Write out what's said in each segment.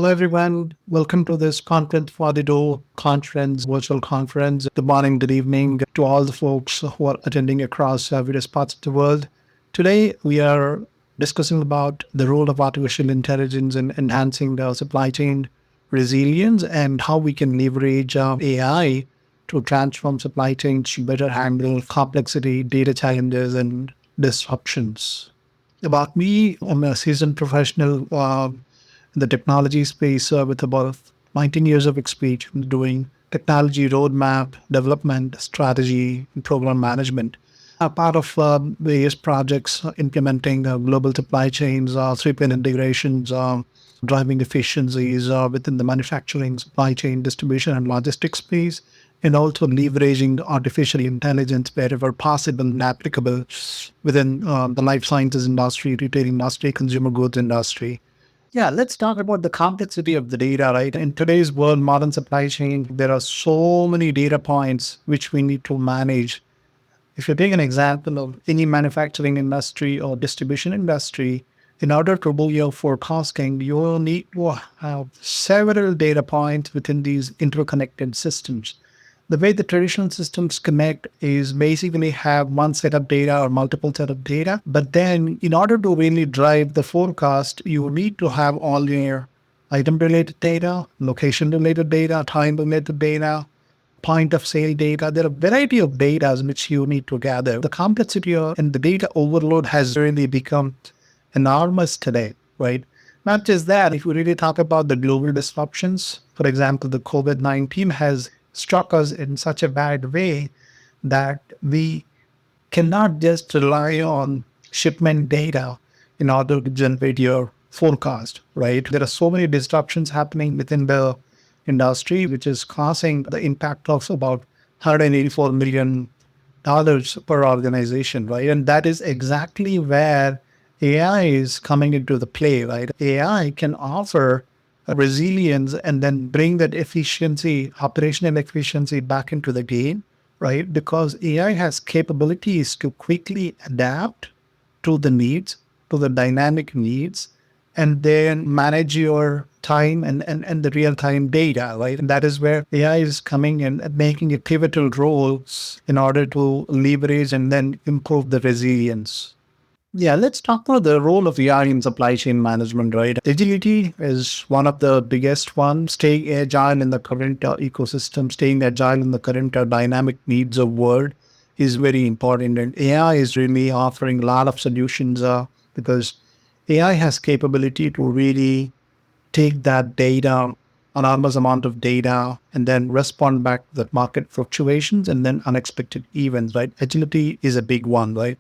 Hello, everyone. Welcome to this Conf42 conference, virtual conference. Good morning, good evening to all the folks who are attending across various parts of the world. Today, we are discussing about the role of artificial intelligence in enhancing the supply chain resilience and how we can leverage AI to transform supply chains to better handle complexity, data challenges, and disruptions. About me, I'm a seasoned professional in the technology space with about 19 years of experience doing technology roadmap, development, strategy, and program management. A part of various projects implementing global supply chains, 3PL integrations, driving efficiencies within the manufacturing, supply chain, distribution, and logistics space, and also leveraging artificial intelligence wherever possible and applicable within the life sciences industry, retail industry, consumer goods industry. Yeah, let's talk about the complexity of the data, right? In today's world, modern supply chain, there are so many data points which we need to manage. If you take an example of any manufacturing industry or distribution industry, in order to do your forecasting, you will need to have several data points within these interconnected systems. The way the traditional systems connect is basically have one set of data or multiple set of data. But then in order to really drive the forecast, you need to have all your item related data, location related data, time related data, point of sale data. There are a variety of data which you need to gather. The complexity and the data overload has really become enormous today, right? Not just that, if we really talk about the global disruptions, for example, the COVID-19 has struck us in such a bad way that we cannot just rely on shipment data in order to generate your forecast, right? There are so many disruptions happening within the industry, which is causing the impact of about $184 million per organization, right? And that is exactly where AI is coming into the play, right? AI can offer a resilience and then bring that efficiency, operational efficiency back into the game, right? Because AI has capabilities to quickly adapt to the needs, to the dynamic needs, and then manage your time and the real-time data, right? And that is where AI is coming in and making a pivotal role in order to leverage and then improve the resilience. Yeah, let's talk about the role of AI in supply chain management, right? Agility is one of the biggest ones. Staying agile in the current ecosystem, staying agile in the current dynamic needs of world is very important. And AI is really offering a lot of solutions because AI has capability to really take that data, enormous amount of data, and then respond back to the market fluctuations and then unexpected events, right? Agility is a big one, right?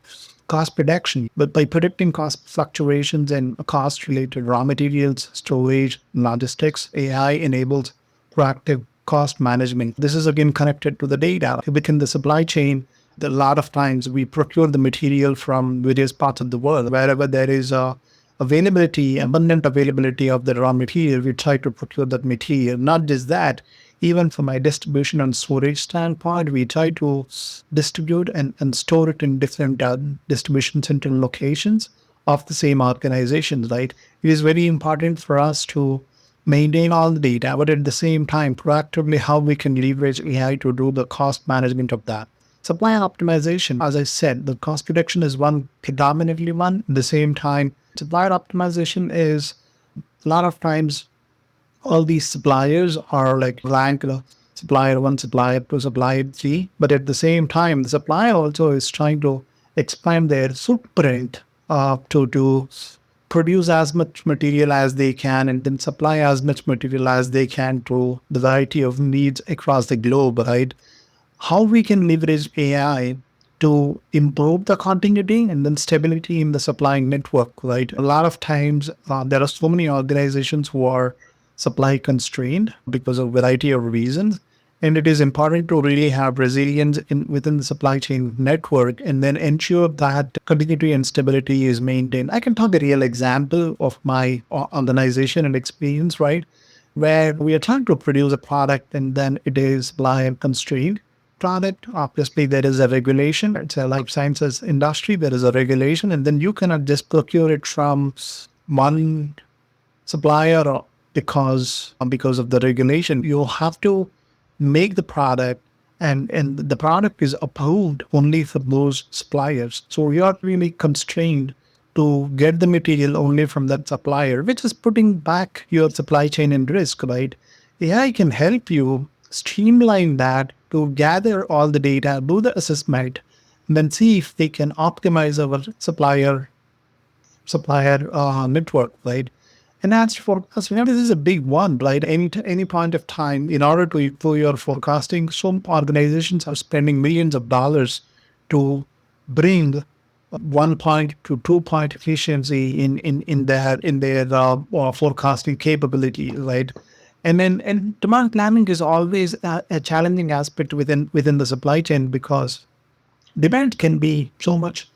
Cost prediction, but by predicting cost fluctuations and cost related raw materials, storage, logistics, AI enables proactive cost management. This is again connected to the data within the supply chain. A lot of times we procure the material from various parts of the world. Wherever there is abundant availability of the raw material, we try to procure that material. Not just that, even from a distribution and storage standpoint, we try to distribute and store it in different distribution center locations of the same organizations, right? It is very important for us to maintain all the data, but at the same time, proactively how we can leverage AI to do the cost management of that. Supply optimization, as I said, the cost reduction is one, predominantly one. At the same time, supplier optimization is a lot of times all these suppliers are like blank, supplier one, supplier two, supplier three. But at the same time, the supplier also is trying to expand their footprint to produce as much material as they can and then supply as much material as they can to the variety of needs across the globe, right? How we can leverage AI to improve the continuity and then stability in the supplying network, right? A lot of times there are so many organizations who are supply constrained because of a variety of reasons. And it is important to really have resilience within the supply chain network and then ensure that continuity and stability is maintained. I can talk a real example of my organization and experience, right? Where we are trying to produce a product and then it is supply constrained product. Obviously, there is a regulation. It's a life sciences industry. There is a regulation, and then you cannot just procure it from one supplier because of the regulation. You have to make the product, and the product is approved only for those suppliers. So you are really constrained to get the material only from that supplier, which is putting back your supply chain in risk, right? AI can help you streamline that to gather all the data, do the assessment, and then see if they can optimize our supplier network, right? And as for us, this is a big one, right? Any point of time, in order to improve your forecasting, some organizations are spending millions of dollars to bring 1 point to 2 point efficiency in their forecasting capability, right? And demand planning is always a challenging aspect within the supply chain, because demand can be so much.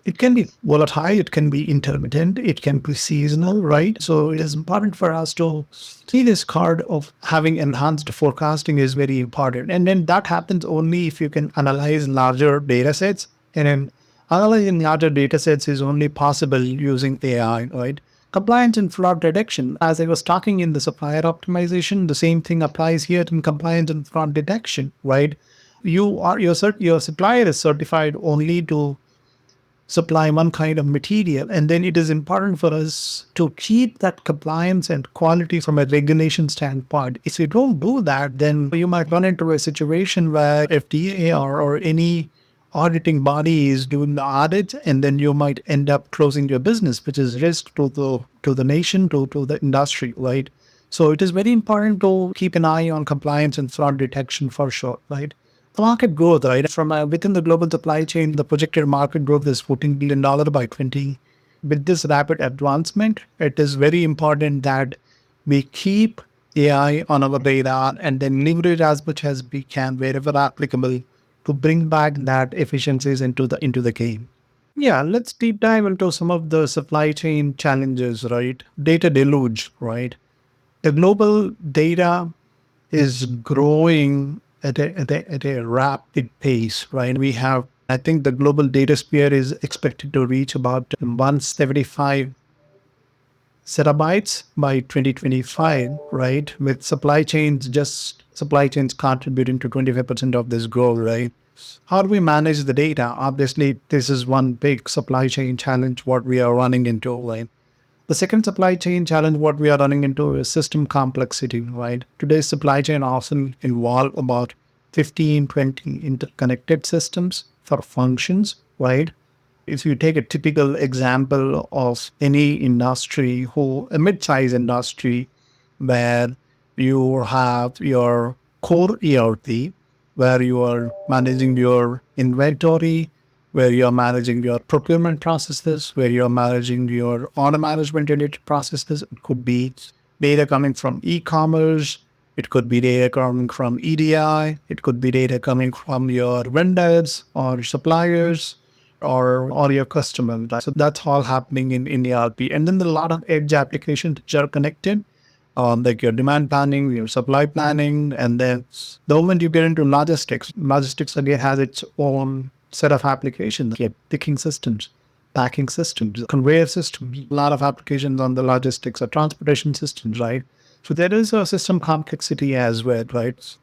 It can be volatile, it can be intermittent, it can be seasonal, right? So it is important for us to see this card of having enhanced forecasting is very important. And then that happens only if you can analyze larger data sets. And then analyzing larger data sets is only possible using AI, right? Compliance and fraud detection. As I was talking in the supplier optimization, the same thing applies here in compliance and fraud detection, right? Your supplier is certified only to supply one kind of material. And then it is important for us to keep that compliance and quality from a regulation standpoint. If you don't do that, then you might run into a situation where FDA or any auditing body is doing the audit, and then you might end up closing your business, which is risk to the nation, to the industry, right? So it is very important to keep an eye on compliance and fraud detection for sure, right? The market growth, right? From within the global supply chain, the projected market growth is $14 billion by 20. With this rapid advancement, it is very important that we keep AI on our radar and then leverage as much as we can wherever applicable to bring back that efficiencies into the game. Yeah, let's deep dive into some of the supply chain challenges, right? Data deluge, right? The global data is growing at a rapid pace, right? We have, I think the global data sphere is expected to reach about 175 zettabytes by 2025, right? With supply chains contributing to 25% of this growth, right? How do we manage the data? Obviously, this is one big supply chain challenge what we are running into, right? The second supply chain challenge what we are running into is system complexity, right? Today's supply chain often involve about 15, 20 interconnected systems for functions, right? If you take a typical example of any industry, a mid-sized industry, where you have your core ERP, where you are managing your inventory, where you're managing your procurement processes, where you're managing your order management related processes. It could be data coming from e-commerce. It could be data coming from EDI. It could be data coming from your vendors or suppliers or your customers. So that's all happening in ERP. And then a lot of edge applications which are connected, like your demand planning, your supply planning. And then the moment you get into logistics again has its own set of applications, like picking systems, packing systems, conveyor systems, a lot of applications on the logistics or transportation systems, right? So there is a system complexity as well, right?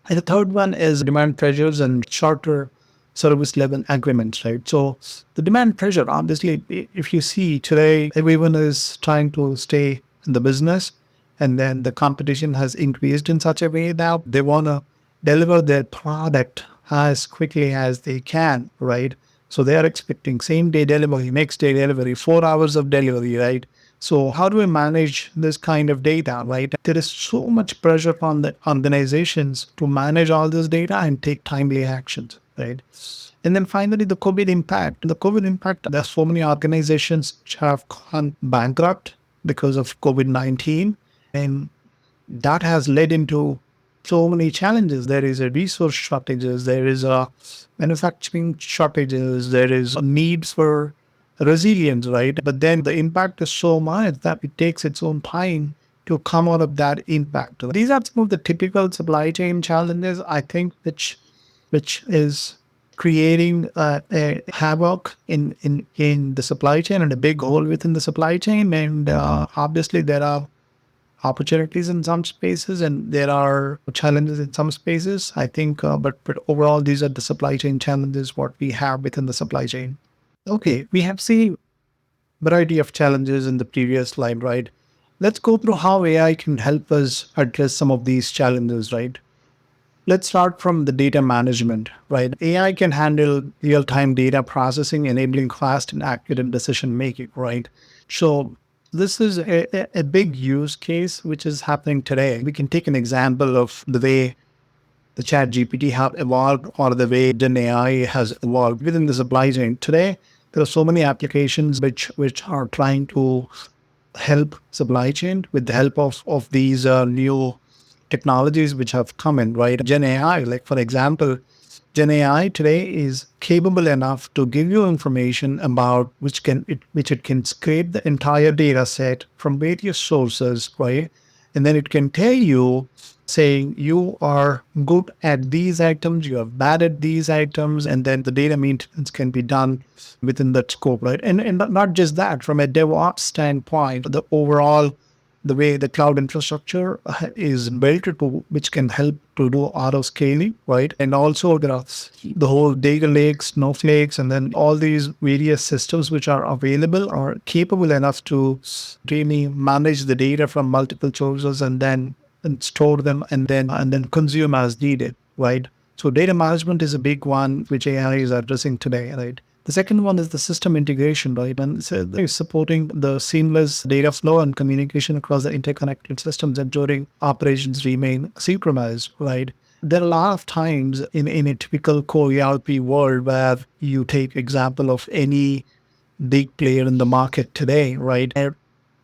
And the third one is demand pressures and shorter service level agreements, right? So the demand pressure, obviously, if you see today, everyone is trying to stay in the business, and then the competition has increased in such a way now they want to deliver their product as quickly as they can, right? So they are expecting same day delivery, next day delivery, 4 hours of delivery, right? So how do we manage this kind of data, right? There is so much pressure on the organizations to manage all this data and take timely actions, right? And then finally, the COVID impact. The COVID impact, there's so many organizations which have gone bankrupt because of COVID-19. And that has led into so many challenges. There is a resource shortages, there is a manufacturing shortages, there is a needs for resilience, right? But then the impact is so much that it takes its own time to come out of that impact. These are some of the typical supply chain challenges, I think, which is creating a havoc in the supply chain and a big hole within the supply chain. And obviously, there are opportunities in some spaces and there are challenges in some spaces, I think. But overall, these are the supply chain challenges what we have within the supply chain. Okay, we have seen variety of challenges in the previous slide, right? Let's go through how AI can help us address some of these challenges, right? Let's start from the data management, right? AI can handle real-time data processing, enabling fast and accurate decision making, right? So this is a big use case which is happening today. We can take an example of the way the chat GPT have evolved or the way Gen AI has evolved within the supply chain. Today, there are so many applications which are trying to help supply chain with the help of these new technologies which have come in, right? Gen AI, like for example, Gen AI today is capable enough to give you information about which it can scrape the entire data set from various sources, right? And then it can tell you saying you are good at these items, you are bad at these items, and then the data maintenance can be done within that scope, right? And not just that, from a DevOps standpoint, the overall the way the cloud infrastructure is built to which can help to do auto scaling, right? And also there are the whole data lakes, snowflakes, and then all these various systems which are available are capable enough to really manage the data from multiple sources and store them and then consume as needed, right? So data management is a big one which AI is addressing today, right? The second one is the system integration, right? And so it's supporting the seamless data flow and communication across the interconnected systems, ensuring operations remain synchronized, right? There are a lot of times in a typical core ERP world where you take example of any big player in the market today, right?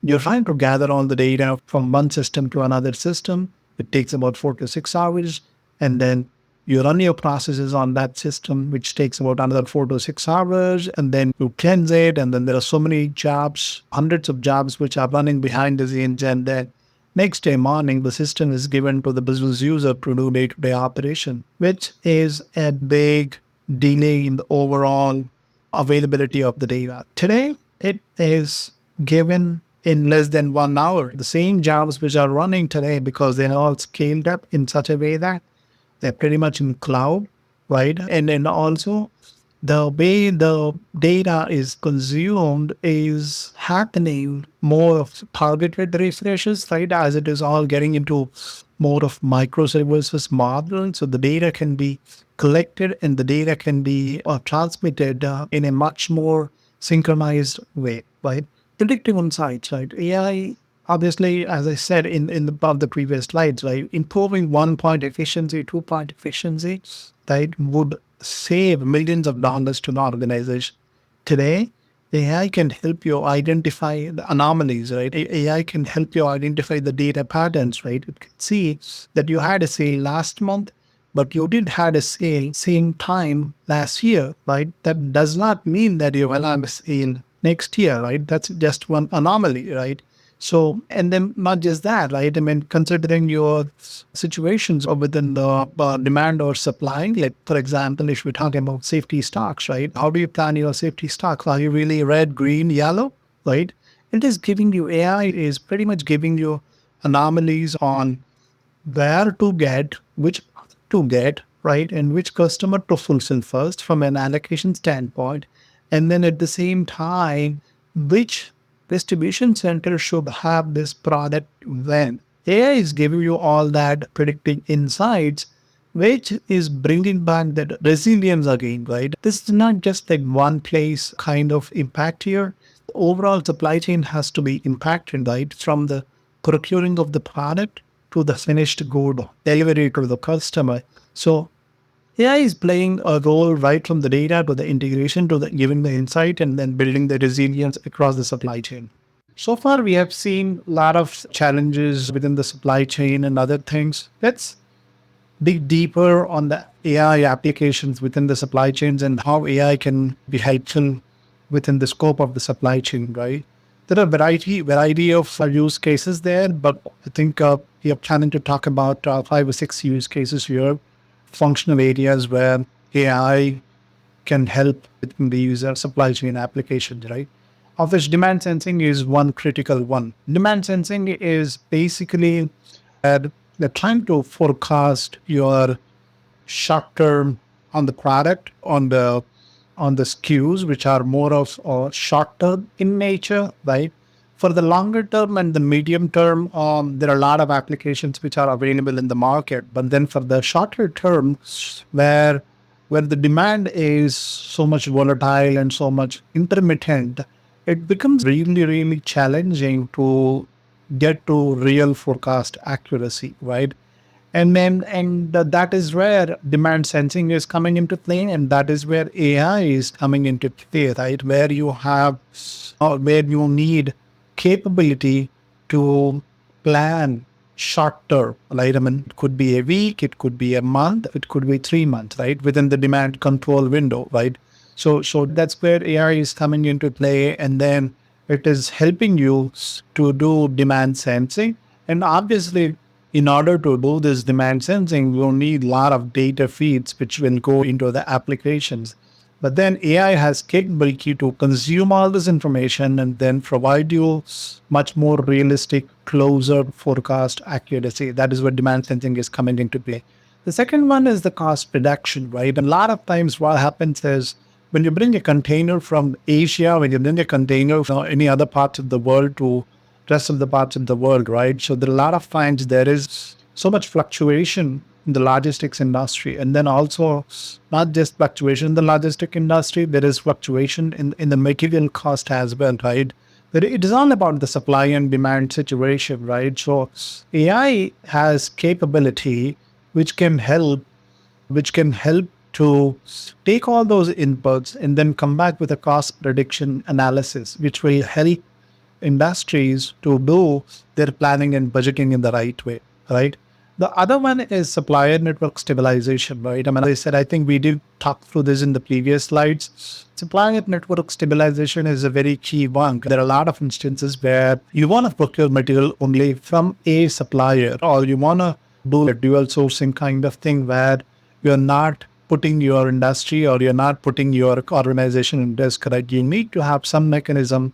You're trying to gather all the data from one system to another system. It takes about 4 to 6 hours. And then you run your processes on that system, which takes about another 4 to 6 hours. And then you cleanse it. And then there are so many jobs, hundreds of jobs, which are running behind the scenes. And then next day morning, the system is given to the business user to do day-to-day operation, which is a big delay in the overall availability of the data. Today, it is given in less than 1 hour. The same jobs which are running today because they're all scaled up in such a way that they're pretty much in cloud, right? And then also the way the data is consumed is happening more of targeted refreshes, right? As it is all getting into more of microservices model. So the data can be collected and the data can be transmitted in a much more synchronized way, right? Predictive insights, right? AI, obviously, as I said in the previous slides, right? Improving 1 point efficiency, 2 point efficiency, right, would save millions of dollars to an organization. Today, AI can help you identify the anomalies, right? AI can help you identify the data patterns, right? It can see that you had a sale last month, but you did had a sale same time last year, right? That does not mean that you will have a sale next year, right? That's just one anomaly, right? So, and then not just that, right? I mean, considering your situations within the demand or supply, like for example, if we're talking about safety stocks, right? How do you plan your safety stocks? Are you really red, green, yellow, right? It is giving you, AI is pretty much giving you anomalies on where to get, which to get, right? And which customer to fulfill first from an allocation standpoint. And then at the same time, which distribution center should have this product when. AI is giving you all that predicting insights, which is bringing back that resilience again, right? This is not just like one place kind of impact here. Overall supply chain has to be impacted, right? From the procuring of the product to the finished good delivery to the customer. So AI is playing a role right from the data to the integration to the giving the insight and then building the resilience across the supply chain. So far, we have seen a lot of challenges within the supply chain and other things. Let's dig deeper on the AI applications within the supply chains and how AI can be helpful within the scope of the supply chain, right? There are variety of use cases there, but I think we are planning to talk about 5 or 6 use cases here, functional areas where AI can help within the user supply chain applications, right? of which demand sensing is one critical one. Demand sensing is basically they're trying to forecast your short term on the product, on the SKUs, which are more of short term in nature, right? For the longer term and the medium term, there are a lot of applications which are available in the market. But then for the shorter term, where the demand is so much volatile and so much intermittent, it becomes really, really challenging to get to real forecast accuracy, right? That is where demand sensing is coming into play, and that is where AI is coming into play, right? Where you have, or where you need capability to plan short term, right? I mean, it could be a week, it could be a month, it could be 3 months, right? Within the demand control window, right? So that's where AI is coming into play, and then it is helping you to do demand sensing. And obviously, in order to do this demand sensing, we'll need a lot of data feeds which will go into the applications. But then AI has capability to consume all this information and then provide you much more realistic, closer forecast accuracy. That is where demand sensing is coming into play. The second one is the cost reduction, right? And a lot of times what happens is when you bring a container from Asia, when you bring a container from any other parts of the world to rest of the parts of the world, right? So there are a lot of times there is so much fluctuation in the logistics industry. And then also not just fluctuation in the logistic industry, there is fluctuation in the material cost as well, right? But it is all about the supply and demand situation, right? So AI has capability which can help to take all those inputs and then come back with a cost prediction analysis, which will help industries to do their planning and budgeting in the right way, right? The other one is supplier network stabilization, right? I mean, as I said, I think we did talk through this in the previous slides. Supplier network stabilization is a very key one. There are a lot of instances where you want to procure material only from a supplier, or you want to do a dual sourcing kind of thing where you're not putting your industry or you're not putting your organization in risk, right? You need to have some mechanism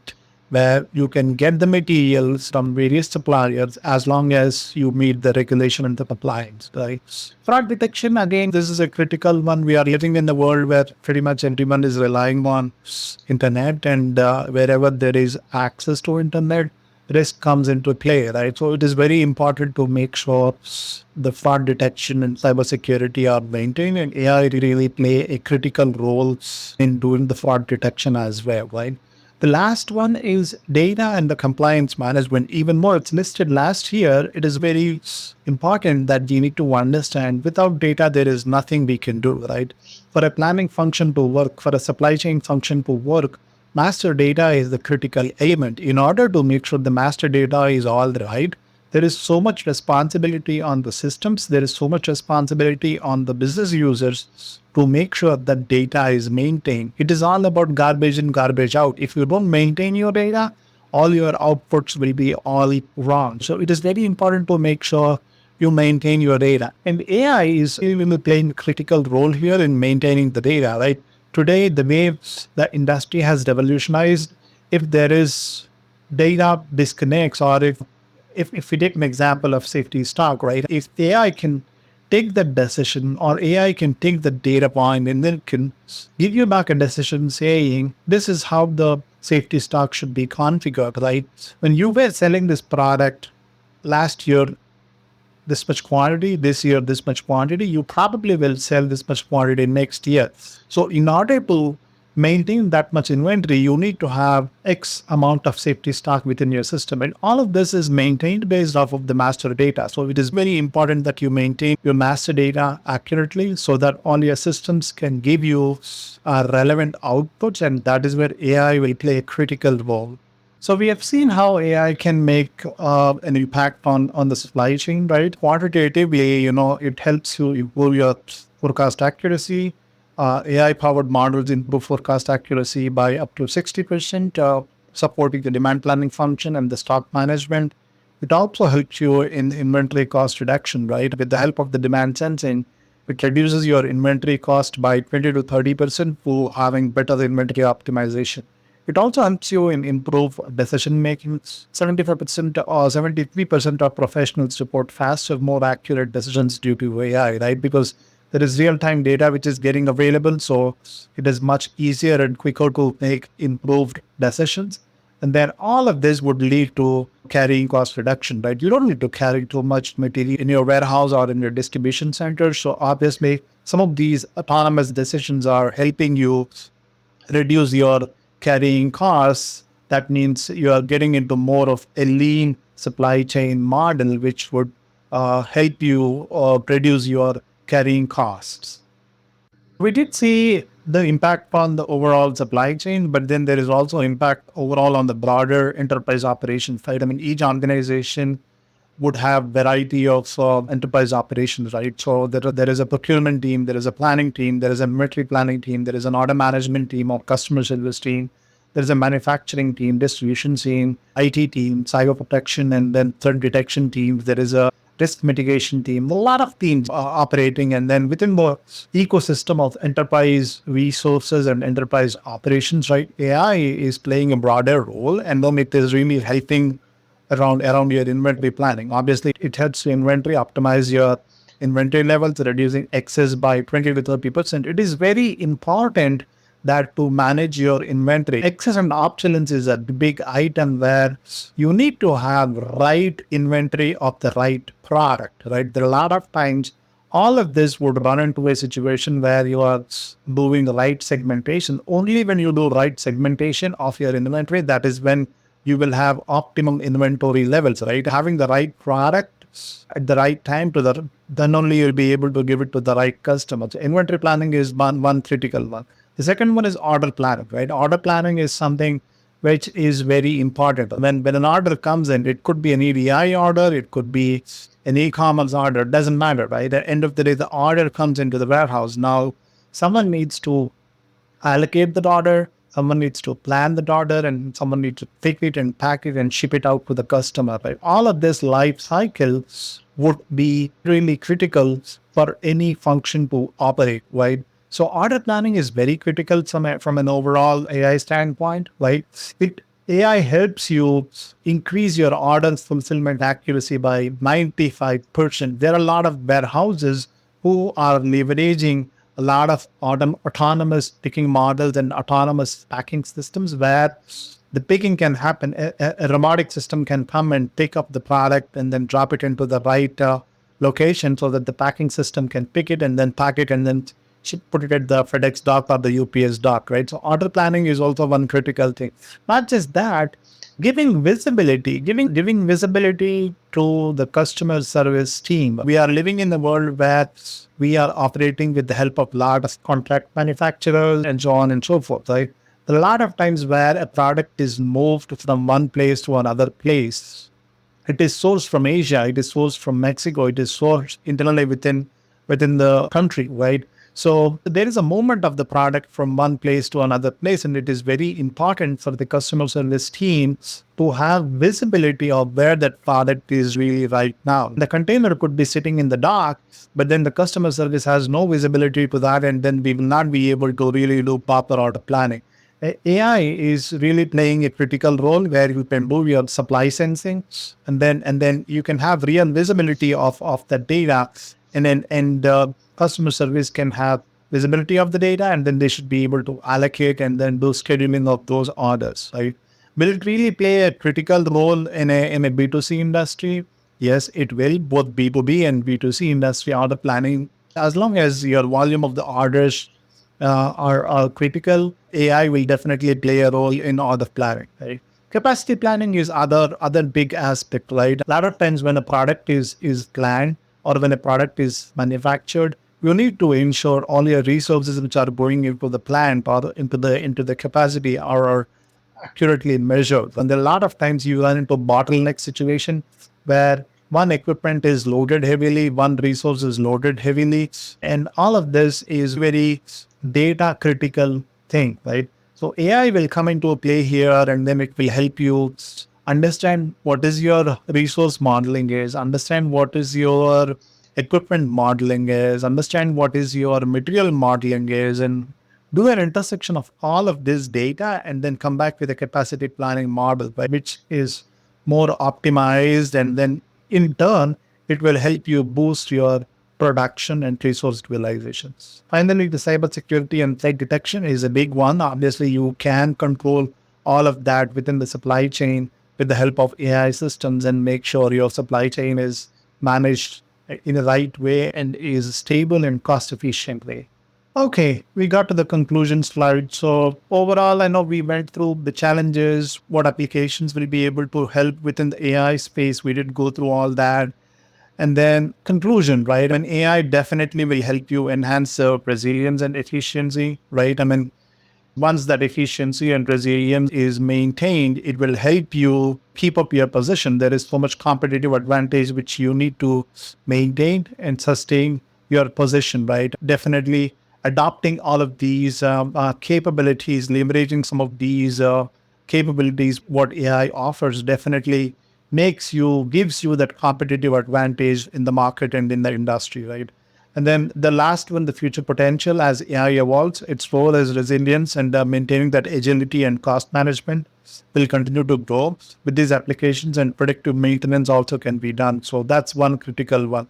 where you can get the materials from various suppliers as long as you meet the regulation and the compliance, right? Fraud detection, again, this is a critical one. We are living in a world where pretty much everyone is relying on internet, and wherever there is access to internet, risk comes into play, right? So it is very important to make sure the fraud detection and cybersecurity are maintained, and AI really play a critical role in doing the fraud detection as well, right? The last one is data and the compliance management. Even more, it's listed last year. It is very important that you need to understand without data, there is nothing we can do, right? For a planning function to work, for a supply chain function to work, master data is the critical element. In order to make sure the master data is all right, there is so much responsibility on the systems. There is so much responsibility on the business users to make sure that data is maintained. It is all about garbage in, garbage out. If you don't maintain your data, all your outputs will be all wrong. So it is very important to make sure you maintain your data. And AI is even playing a critical role here in maintaining the data, right? Today, the way the industry has revolutionized, if there is data disconnects, or if we take an example of safety stock, right? If AI can take that decision, or AI can take the data point and then can give you back a decision saying, this is how the safety stock should be configured, right? When you were selling this product last year, this much quantity, this year, this much quantity, you probably will sell this much quantity next year. So in order to maintain that much inventory, you need to have X amount of safety stock within your system. And all of this is maintained based off of the master data. So it is very important that you maintain your master data accurately so that all your systems can give you relevant outputs. And that is where AI will play a critical role. So we have seen how AI can make an impact on the supply chain, right? Quantitatively, it helps you improve your forecast accuracy. AI-powered models improve forecast accuracy by up to 60%, supporting the demand planning function and the stock management. It also helps you in inventory cost reduction, right? With the help of the demand sensing, it reduces your inventory cost by 20 to 30% for having better inventory optimization. It also helps you in improve decision making. 75% or 73% of professionals report faster, more accurate decisions due to AI, right? Because there is real time data which is getting available. So it is much easier and quicker to make improved decisions. And then all of this would lead to carrying cost reduction, right? You don't need to carry too much material in your warehouse or in your distribution center. So obviously, some of these autonomous decisions are helping you reduce your carrying costs. That means you are getting into more of a lean supply chain model, which would help you reduce your carrying costs. We did see the impact on the overall supply chain, but then there is also impact overall on the broader enterprise operations side. I mean, each organization would have variety of enterprise operations, right? So there is a procurement team, there is a planning team, there is a inventory planning team, there is an order management team or customer service team, there is a manufacturing team, distribution team, IT team, cyber protection, and then threat detection teams. There is a risk mitigation team, a lot of teams operating. And then within the ecosystem of enterprise resources and enterprise operations, right, AI is playing a broader role, and then it is really helping around your inventory planning. Obviously, it helps your inventory optimize your inventory levels, reducing excess by 20 to 30%. It is very important that to manage your inventory, excess and obsolescence is a big item where you need to have right inventory of the right product, right? There are a lot of times all of this would run into a situation where you are doing the right segmentation. Only when you do right segmentation of your inventory, that is when you will have optimum inventory levels, right? Having the right product at the right time then only you'll be able to give it to the right customer. So inventory planning is one critical one. The second one is order planning, right? Order planning is something which is very important. When an order comes in, it could be an EDI order, it could be an e-commerce order, it doesn't matter, right? At the end of the day, the order comes into the warehouse. Now, someone needs to allocate the order, someone needs to plan the order, and someone needs to pick it and pack it and ship it out to the customer. Right? All of this life cycle would be really critical for any function to operate, right? So order planning is very critical from an overall AI standpoint, right? AI helps you increase your order fulfillment accuracy by 95%. There are a lot of warehouses who are leveraging a lot of autonomous picking models and autonomous packing systems where the picking can happen. A robotic system can come and pick up the product and then drop it into the right location so that the packing system can pick it and then pack it and then put it at the FedEx dock or the UPS dock, right? So order planning is also one critical thing. Not just that, giving visibility to the customer service team. We are living in a world where we are operating with the help of a lot of contract manufacturers and so on and so forth, right? There are a lot of times where a product is moved from one place to another place. It is sourced from Asia, it is sourced from Mexico, it is sourced internally within the country, right? So there is a movement of the product from one place to another place, and it is very important for the customer service team to have visibility of where that product is really right now. The container could be sitting in the dock, but then the customer service has no visibility to that, and then we will not be able to really do proper order planning. AI is really playing a critical role where you can do your supply sensing, and then you can have real visibility of the data, and customer service can have visibility of the data, and then they should be able to allocate and then do scheduling of those orders, right? Will it really play a critical role in a B2C industry? Yes, it will, both B2B and B2C industry order planning. As long as your volume of the orders are critical, AI will definitely play a role in order planning, right? Capacity planning is other big aspect, right? A lot of times when a product is planned or when a product is manufactured, you need to ensure all your resources which are going into the plant or into the capacity are accurately measured. And there are a lot of times you run into bottleneck situation where one equipment is loaded heavily, one resource is loaded heavily, and all of this is very data critical thing, right? So AI will come into play here, and then it will help you understand what is your resource modeling is, understand what is your equipment modeling is, understand what is your material modeling is, and do an intersection of all of this data and then come back with a capacity planning model, right, which is more optimized. And then in turn, it will help you boost your production and resource utilizations. Finally, the cybersecurity and threat detection is a big one. Obviously, you can control all of that within the supply chain with the help of AI systems and make sure your supply chain is managed in the right way and is stable and cost efficient way. Okay, we got to the conclusion slide. So overall, I know we went through the challenges, what applications will be able to help within the AI space. We did go through all that. And then conclusion, right? I mean, AI definitely will help you enhance resilience and efficiency, right? I mean, once that efficiency and resilience is maintained, it will help you keep up your position. There is so much competitive advantage which you need to maintain and sustain your position, right? Definitely adopting all of these capabilities, leveraging some of these capabilities, what AI offers, definitely gives you that competitive advantage in the market and in the industry, right? And then the last one, the future potential as AI evolves, its role as resilience and maintaining that agility and cost management will continue to grow with these applications, and predictive maintenance also can be done. So that's one critical one.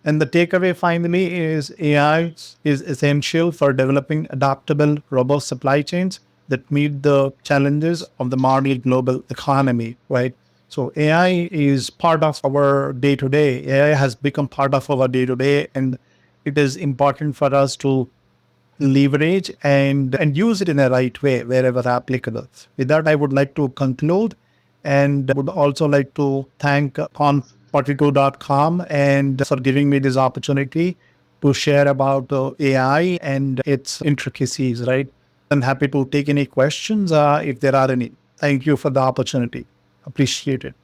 And the takeaway finally is AI is essential for developing adaptable, robust supply chains that meet the challenges of the modern global economy, right? So AI is part of our day to day. AI has become part of our day to day, and it is important for us to leverage and use it in a right way wherever applicable. With that, I would like to conclude and would also like to thank Conf42.com and for giving me this opportunity to share about AI and its intricacies, right? I'm happy to take any questions if there are any. Thank you for the opportunity. Appreciate it.